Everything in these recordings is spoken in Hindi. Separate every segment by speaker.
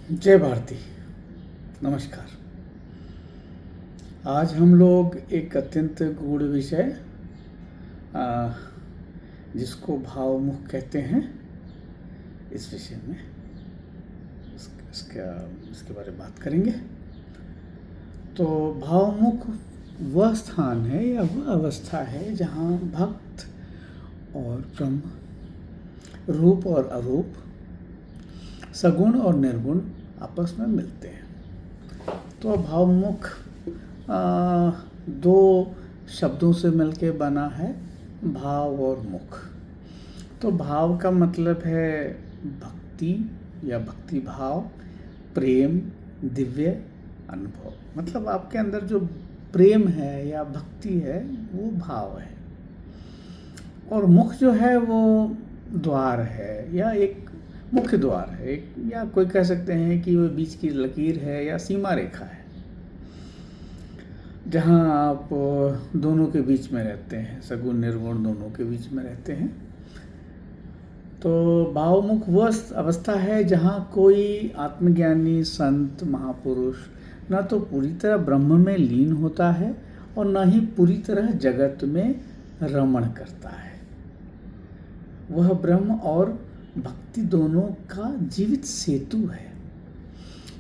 Speaker 1: जय भारती। नमस्कार। आज हम लोग एक अत्यंत गूढ़ विषय आ, जिसको भावमुख कहते हैं, इस विषय में इसके बारे में बात करेंगे। तो भावमुख वह स्थान है या वह अवस्था है जहाँ भक्त और ब्रह्म, रूप और अरूप, सगुण और निर्गुण आपस में मिलते हैं। तो भावमुख दो शब्दों से मिलके बना है, भाव और मुख। तो भाव का मतलब है भक्ति या भक्ति भाव, प्रेम, दिव्य अनुभव। मतलब आपके अंदर जो प्रेम है या भक्ति है वो भाव है, और मुख जो है वो द्वार है या एक मुख्य द्वार है, एक, या कोई कह सकते हैं कि वो बीच की लकीर है या सीमा रेखा है, जहाँ आप दोनों के बीच में रहते हैं, सगुण निर्गुण दोनों के बीच में रहते हैं। तो भावमुख वह अवस्था है जहाँ कोई आत्मज्ञानी संत महापुरुष न तो पूरी तरह ब्रह्म में लीन होता है और न ही पूरी तरह जगत में रमण करता है। वह ब्रह्म और भक्ति दोनों का जीवित सेतु है।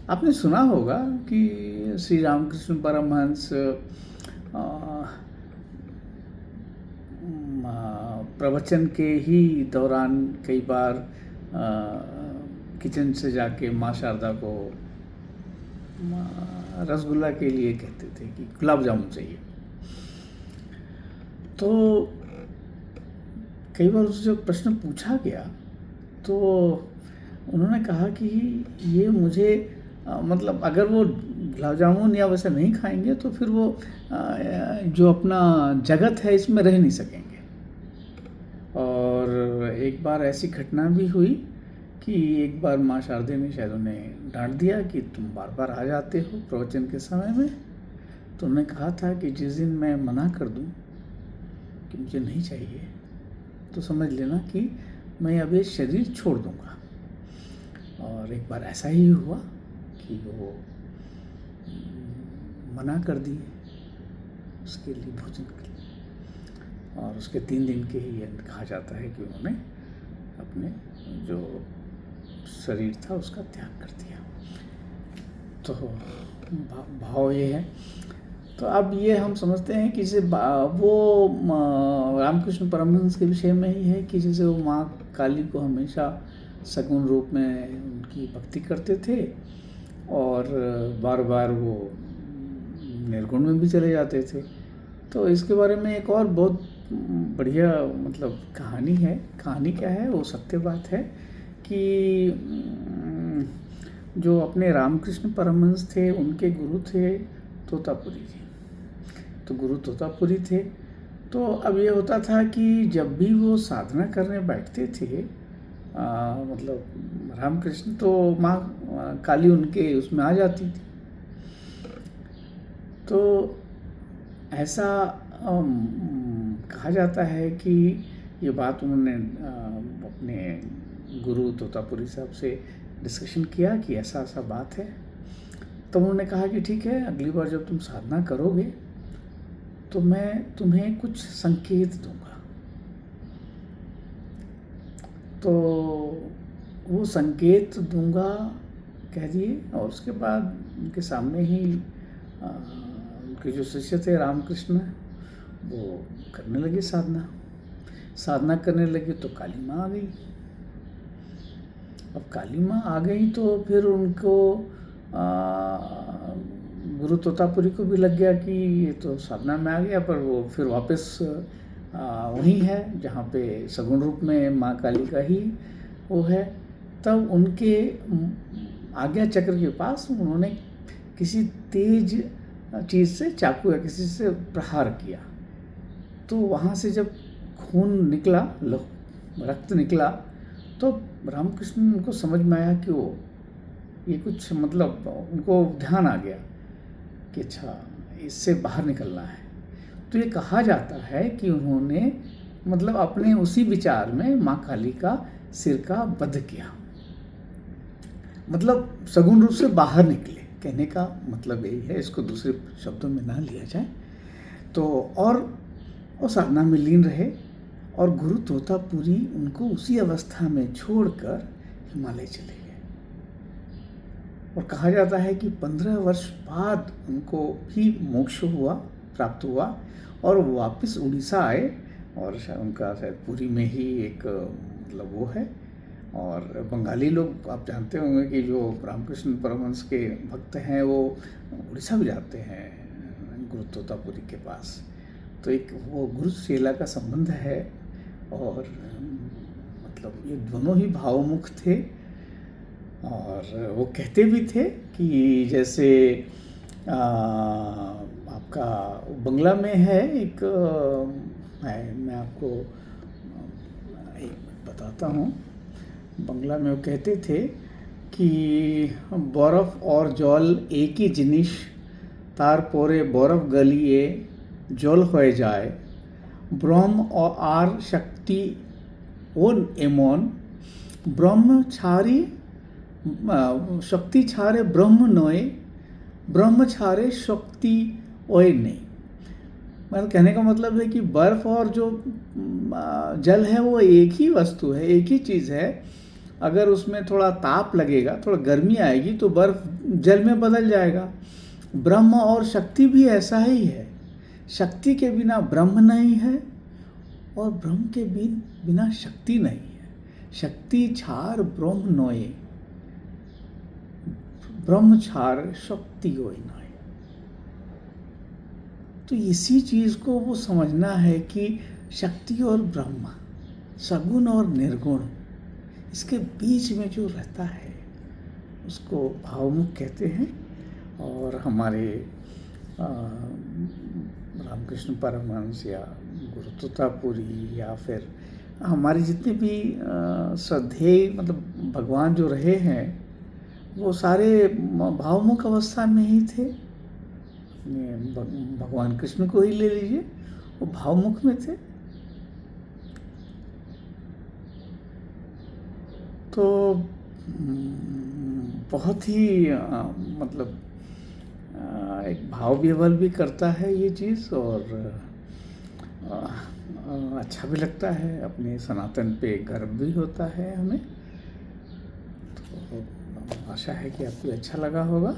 Speaker 1: आपने सुना होगा कि श्री रामकृष्ण परमहंस प्रवचन के ही दौरान कई बार किचन से जाके माँ शारदा को रसगुल्ला के लिए कहते थे कि गुलाब जामुन चाहिए। तो कई बार उससे जो प्रश्न पूछा गया तो उन्होंने कहा कि ये मुझे मतलब अगर वो गुलाब जामुन या वैसे नहीं खाएंगे तो फिर वो जो अपना जगत है इसमें रह नहीं सकेंगे। और एक बार ऐसी घटना भी हुई कि एक बार माँ शारदे ने शायद उन्हें डांट दिया कि तुम बार बार आ जाते हो प्रवचन के समय में। तो उन्होंने कहा था कि जिस दिन मैं मना कर दूं कि मुझे नहीं चाहिए तो समझ लेना कि मैं अब ये शरीर छोड़ दूंगा। और एक बार ऐसा ही हुआ कि वो मना कर दिए उसके लिए भोजन के लिए, और उसके 3 दिन के ही अंत कहा जाता है कि उन्होंने अपने जो शरीर था उसका त्याग कर दिया। तो भाव ये है। तो अब ये हम समझते हैं कि जैसे वो रामकृष्ण परमहंस के विषय में ही है कि जैसे वो माँ काली को हमेशा सगुण रूप में उनकी भक्ति करते थे और बार बार वो निर्गुण में भी चले जाते थे। तो इसके बारे में एक और बहुत बढ़िया मतलब कहानी है। कहानी क्या है, वो सत्य बात है कि जो अपने रामकृष्ण परमहंस थे उनके गुरु थे तोतापुरी जी। तो गुरु तोतापुरी थे। तो अब ये होता था कि जब भी वो साधना करने बैठते थे मतलब रामकृष्ण, तो माँ काली उनके उसमें आ जाती थी। तो ऐसा कहा जाता है कि ये बात उन्होंने अपने गुरु तोतापुरी साहब से डिस्कशन किया कि ऐसा ऐसा बात है। तो उन्होंने कहा कि ठीक है, अगली बार जब तुम साधना करोगे तो मैं तुम्हें कुछ संकेत दूंगा। तो वो संकेत दूंगा कह दिए, और उसके बाद उनके सामने ही उनके जो शिष्य थे रामकृष्ण वो करने लगे साधना करने लगे। तो काली माँ आ गई। अब काली माँ आ गई तो फिर उनको गुरु तोतापुरी को भी लग गया कि ये तो साधना में आ गया, पर वो फिर वापस वहीं है जहाँ पे सगुण रूप में माँ काली का ही वो है। तब उनके आज्ञा चक्र के पास उन्होंने किसी तेज चीज़ से, चाकू या किसी से प्रहार किया। तो वहाँ से जब खून निकला, रक्त निकला, तो रामकृष्ण उनको समझ में आया कि वो ये कुछ मतलब उनको ध्यान आ गया कि अच्छा इससे बाहर निकलना है। तो ये कहा जाता है कि उन्होंने मतलब अपने उसी विचार में माँ काली का सिर का वध किया। मतलब सगुण रूप से बाहर निकले, कहने का मतलब यही है, इसको दूसरे शब्दों में ना लिया जाए तो। और वो साधना में लीन रहे और गुरु तोतापुरी उनको उसी अवस्था में छोड़कर हिमालय चले गए। और कहा जाता है कि 15 वर्ष बाद उनको भी मोक्ष हुआ, प्राप्त हुआ और वो वापस उड़ीसा आए। और उनका शायद पुरी में ही एक मतलब वो है। और बंगाली लोग आप जानते होंगे कि जो रामकृष्ण परमहंस के भक्त हैं वो उड़ीसा भी जाते हैं गुरु तोतापुरी के पास। तो एक वो गुरु चेला का संबंध है। और मतलब ये दोनों ही भावमुख थे। और वो कहते भी थे कि जैसे आपका बंगला में है एक है, मैं आपको एक बताता हूँ। बंगला में वो कहते थे कि बर्फ और जल एक ही जिनिस, तार पोरे बर्फ गलिए जल हो जाए, ब्रह्म और आर शक्ति ओन एमन, ब्रह्म छारी शक्ति छारे ब्रह्म नोए, ब्रह्म छारे शक्ति ओए नहीं। मतलब कहने का मतलब है कि बर्फ और जो जल है वो एक ही वस्तु है, एक ही चीज़ है। अगर उसमें थोड़ा ताप लगेगा, थोड़ा गर्मी आएगी तो बर्फ जल में बदल जाएगा। ब्रह्म और शक्ति भी ऐसा ही है। शक्ति के बिना ब्रह्म नहीं है और ब्रह्म के बिना शक्ति नहीं है। शक्ति छार ब्रह्म नोए, ब्रह्म छार शक्ति होए नोए। तो इसी चीज़ को वो समझना है कि शक्ति और ब्रह्म, सगुण और निर्गुण, इसके बीच में जो रहता है उसको भावमुख कहते हैं। और हमारे रामकृष्ण परमहंस या गुरु तोतापुरी या फिर हमारे जितने भी श्रद्धेय मतलब भगवान जो रहे हैं वो सारे भावमुख अवस्था में ही थे। भगवान कृष्ण को ही ले लीजिए, वो भावमुख में थे। तो बहुत ही मतलब एक भाव विह्वल भी करता है ये चीज़। और अच्छा भी लगता है, अपने सनातन पे गर्व भी होता है हमें। तो आशा है कि आपको अच्छा लगा होगा।